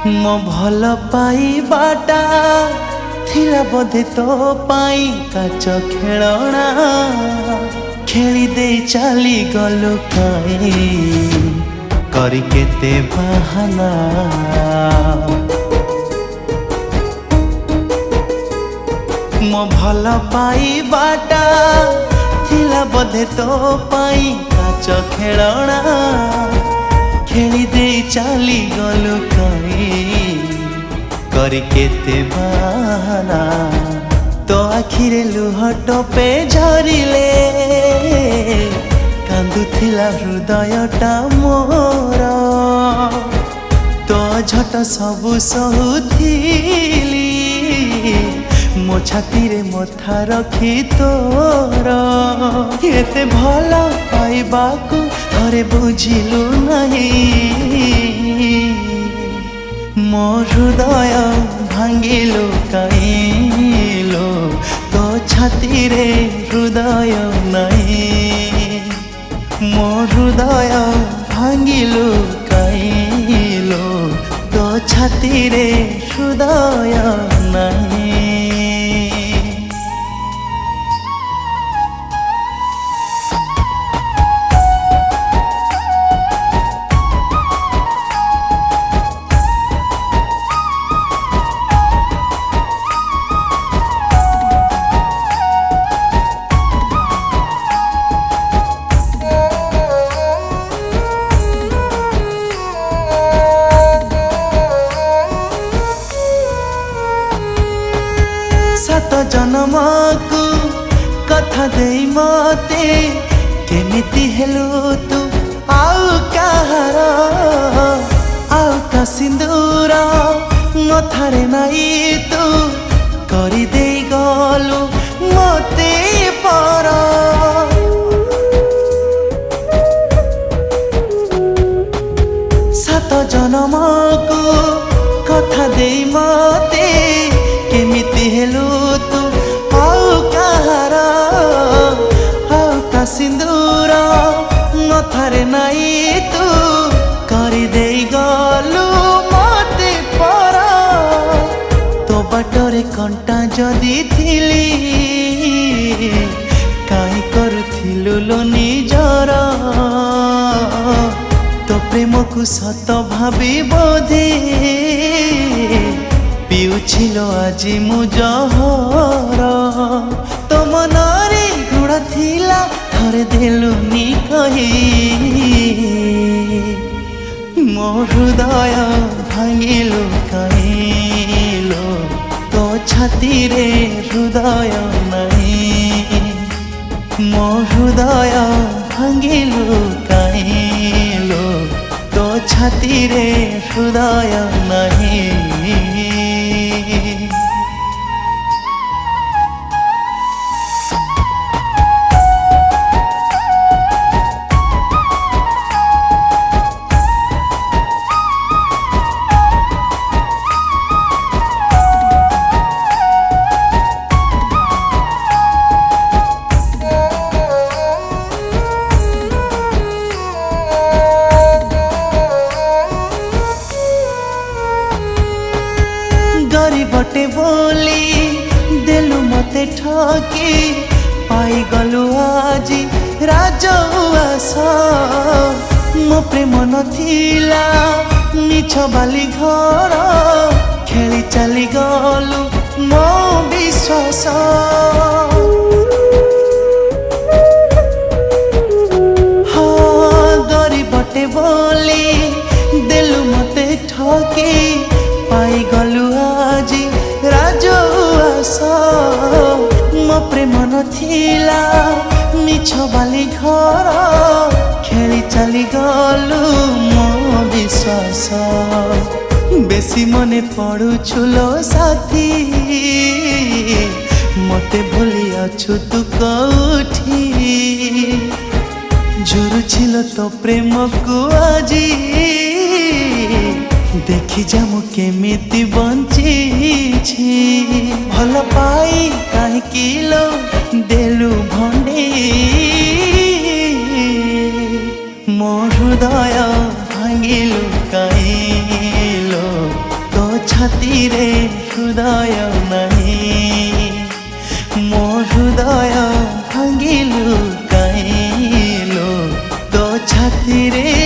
मो भल पाइबाटा थिला बोधे तो पाई काच खेलना खेली दे चली गलु कई करी केते बहाना। मो भल पाइबाटा थिला बोधे तो पाई काच खेलना खेली दे चली गलु कई करी केते बहाना। तो आखिरे लुह टपे झरिले कांदुथिला हृदयटा मोर तो झट सबु सहुथिली मो छाती रे मथा रखी तोर एते भल पाइबाकू थरे बुझिलु नहीं मो हृदय भांगिलु कइलो तो छाती रे हृदय नहीं मो हृदय भांगिलु कइलो तो छाती रे हृदय नहीं। सात जन्म को कथा दे मते केमिति हेलु तू आउ कहार आउ का सिंदूर मथारे नाई तू करी दे गलु मते पर सात जन्म को कथा दे मते केमिति हेलु तू आउ कहार आउ का सिंदूर मथारे नाई तू करी दे गलु मते पर तो बाटरे कंटा जदि थिली काई करुथिलु लो निजर तो प्रेम को सत भाबी बोधे पिउछिलो आजी मु जहर तो मनरे गुड़ा थिला थरे देलुनी कही मो हृदय भांगिलु कइलो तो छाती रे हृदय नहीं मो हृदय भांगिलु कइलो तो छाती रे हृदय नहीं। गरीबटे बोली देलु मते ठकी पाई गलु आजी राजउआस मो प्रेम नथिला मिछ बाली घर खेली चली गलु मो विश्वास हाँ गरीबटे बोली देलु मते ठकी पाई गलु आजी राजउआस मो प्रेम नथिला मिछ बाली घर खेली चली गलु मो विश्वास बेसी मने पड़ुछु लो साथी मते भूली अछु तू कौठी जुरु छिलो तो प्रेम को आजी देखी जा मु केमिति बंची भल पाई काहे किलो देलु भंडी मो हृदय भांगिलु कइलो छाती रे हृदय नहीं मो हृदय भांगिलु काइलो तो छाती रे